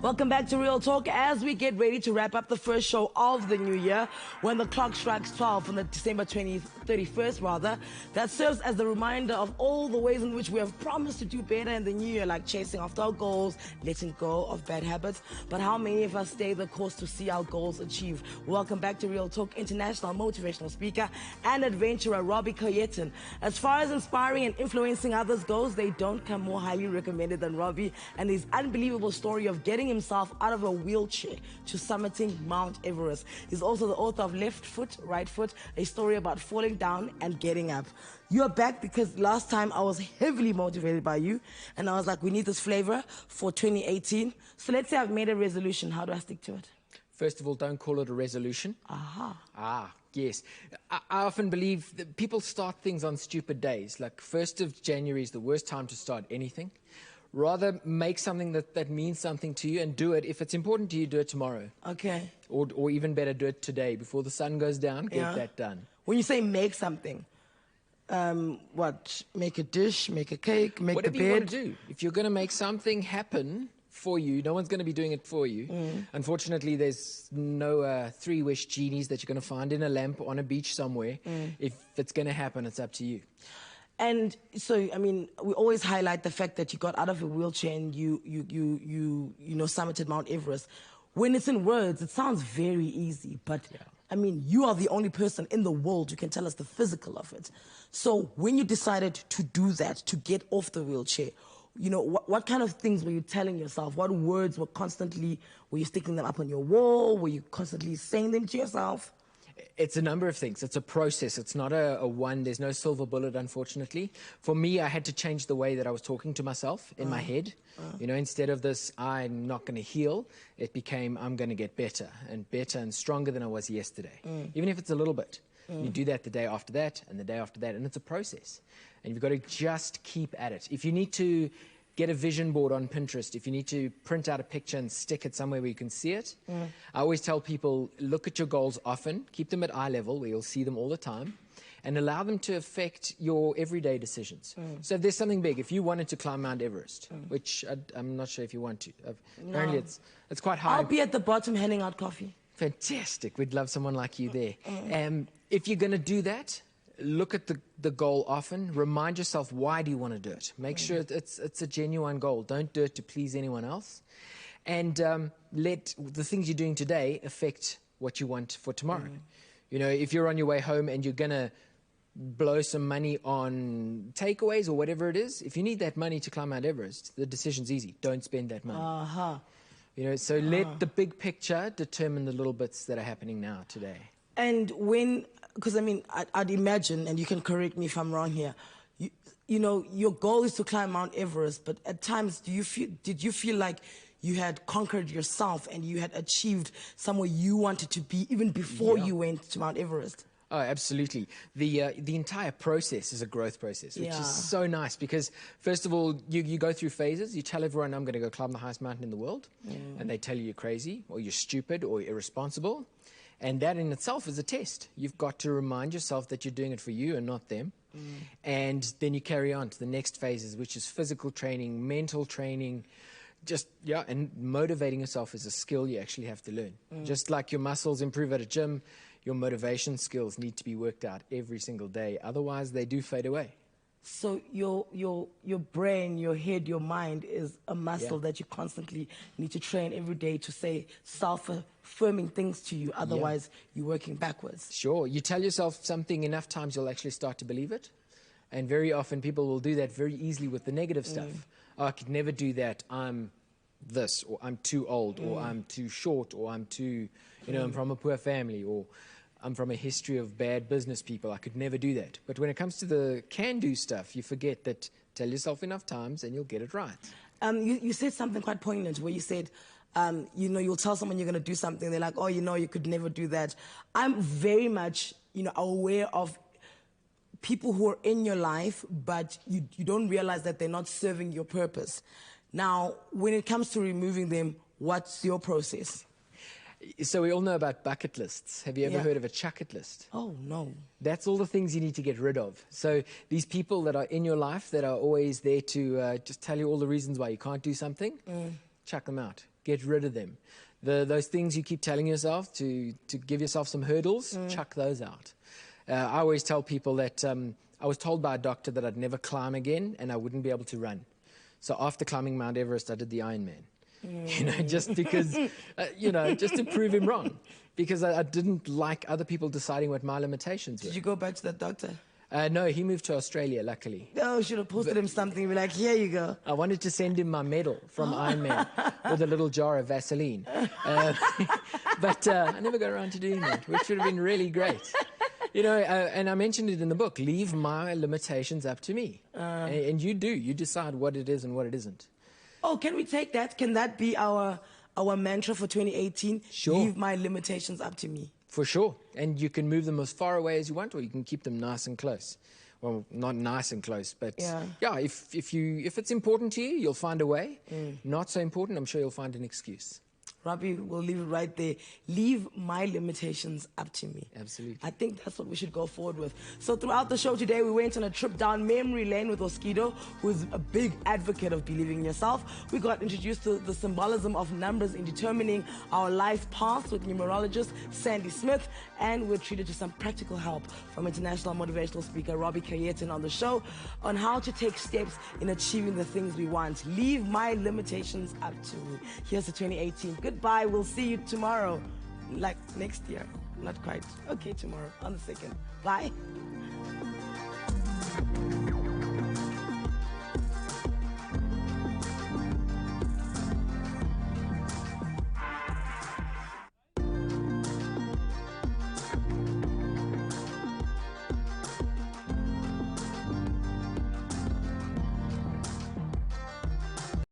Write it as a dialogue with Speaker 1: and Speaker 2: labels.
Speaker 1: Welcome back to Real Talk as we get ready to wrap up the first show of the new year. When the clock strikes 12 on the December 31st rather, that serves as the reminder of all the ways in which we have promised to do better in the new year, like chasing after our goals, letting go of bad habits. But how many of us stay the course to see our goals achieved? Welcome back to Real Talk, international motivational speaker and adventurer KOJETIN. As far as inspiring and influencing others goes, they don't come more highly recommended than Robbie and his unbelievable story of getting himself out of a wheelchair to summiting Mount Everest. He's also the author of Left Foot, Right Foot, a story about falling down and getting up. You're back because last time I was heavily motivated by you and I was like, we need this flavor for 2018. So let's say I've made a resolution. How do I stick to it?
Speaker 2: First of all, don't call it a resolution. Yes. I often believe that people start things on stupid days. Like 1st of January is the worst time to start anything. Rather make something that means something to you and do it. If it's important to you, do it tomorrow.
Speaker 1: Okay.
Speaker 2: Or even better, do it today. Before the sun goes down, get that done.
Speaker 1: When you say make something, what? Make a dish, make a cake, make
Speaker 2: whatever
Speaker 1: the bed?
Speaker 2: You want to do. If you're going to make something happen for you, no one's going to be doing it for you. Unfortunately, there's no three-wish genies that you're going to find in a lamp on a beach somewhere. If it's going to happen, it's up to you.
Speaker 1: And so, I mean, we always highlight the fact that you got out of a wheelchair and you summited Mount Everest. When it's in words, it sounds very easy, but I mean, you are the only person in the world who can tell us the physical of it. So when you decided to do that, to get off the wheelchair, you know, what kind of things were you telling yourself? What words were you sticking them up on your wall? Were you constantly saying them to yourself?
Speaker 2: It's a number of things. It's a process. It's not a one. There's no silver bullet, unfortunately. For me, I had to change the way that I was talking to myself in my head. You know, instead of this, I'm not going to heal, it became, I'm going to get better and stronger than I was yesterday. Even if it's a little bit. You do that the day after that and the day after that, and it's a process. And you've got to just keep at it. If you need to get a vision board on Pinterest, if you need to print out a picture and stick it somewhere where you can see it, I always tell people, look at your goals often, keep them at eye level where you'll see them all the time, and allow them to affect your everyday decisions. So if there's something big, if you wanted to climb Mount Everest, which I'm not sure if you want to, apparently it's quite high.
Speaker 1: I'll be at the bottom handing out coffee.
Speaker 2: Fantastic. We'd love someone like you there. If you're going to do that, look at the goal often. Remind yourself, why do you want to do it? Make sure it's a genuine goal. Don't do it to please anyone else. And let the things you're doing today affect what you want for tomorrow. You know, if you're on your way home and you're going to blow some money on takeaways or whatever it is, if you need that money to climb Mount Everest, the decision's easy. Don't spend that money. You know, so let the big picture determine the little bits that are happening now, today.
Speaker 1: And because I mean, I'd imagine, and you can correct me if I'm wrong here, you know, your goal is to climb Mount Everest, but at times, did you feel like you had conquered yourself and you had achieved somewhere you wanted to be even before you went to Mount Everest?
Speaker 2: Oh, absolutely. The entire process is a growth process, which is so nice because, first of all, you go through phases. You tell everyone, I'm going to go climb the highest mountain in the world, and they tell you you're crazy or you're stupid or irresponsible. And that in itself is a test. You've got to remind yourself that you're doing it for you and not them. And then you carry on to the next phases, which is physical training, mental training, and motivating yourself is a skill you actually have to learn. Just like your muscles improve at a gym, your motivation skills need to be worked out every single day. Otherwise, they do fade away.
Speaker 1: So your brain, your head, your mind is a muscle that you constantly need to train every day to say self-affirming things to you. Otherwise, you're working backwards.
Speaker 2: Sure. You tell yourself something enough times, you'll actually start to believe it. And very often, people will do that very easily with the negative stuff. Oh, I could never do that. I'm this, or I'm too old, or I'm too short, or I'm too, I'm from a poor family, or I'm from a history of bad business people. I could never do that. But when it comes to the can-do stuff, you forget that tell yourself enough times and you'll get it right.
Speaker 1: You said something quite poignant where you said, you'll tell someone you're going to do something. They're like, oh, you could never do that. I'm very much, aware of people who are in your life, but you don't realize that they're not serving your purpose. Now, when it comes to removing them, what's your process?
Speaker 2: So we all know about bucket lists. Have you ever heard of a chucket list?
Speaker 1: Oh, no.
Speaker 2: That's all the things you need to get rid of. So these people that are in your life that are always there to just tell you all the reasons why you can't do something, chuck them out. get rid of them. Those things you keep telling yourself to give yourself some hurdles, chuck those out. I always tell people that I was told by a doctor that I'd never climb again and I wouldn't be able to run. So after climbing Mount Everest, I did the Ironman. Just because, just to prove him wrong. Because I didn't like other people deciding what my limitations were.
Speaker 1: Did you go back to that doctor?
Speaker 2: No, he moved to Australia, luckily.
Speaker 1: No, should have posted him something. Be like, here you go.
Speaker 2: I wanted to send him my medal from Ironman with a little jar of Vaseline. But I never got around to doing that, which would have been really great. And I mentioned it in the book, leave my limitations up to me. And you do. You decide what it is and what it isn't.
Speaker 1: Oh, can we take that? Can that be our mantra for 2018?
Speaker 2: Sure.
Speaker 1: Leave my limitations up to me.
Speaker 2: For sure. And you can move them as far away as you want, or you can keep them nice and close. Well, not nice and close, but if it's important to you, you'll find a way. Not so important, I'm sure you'll find an excuse.
Speaker 1: Robbie, we'll leave it right there. Leave my limitations up to me.
Speaker 2: Absolutely.
Speaker 1: I think that's what we should go forward with. So throughout the show today, we went on a trip down memory lane with Oskido, who's a big advocate of believing in yourself. We got introduced to the symbolism of numbers in determining our life paths with numerologist Sandy Smith, and we're treated to some practical help from international motivational speaker Robbie KOJETIN on the show on how to take steps in achieving the things we want. Leave my limitations up to me. Here's the 2018. Goodbye. We'll see you tomorrow. Like next year. Not quite. Okay, tomorrow on the 2nd. Bye.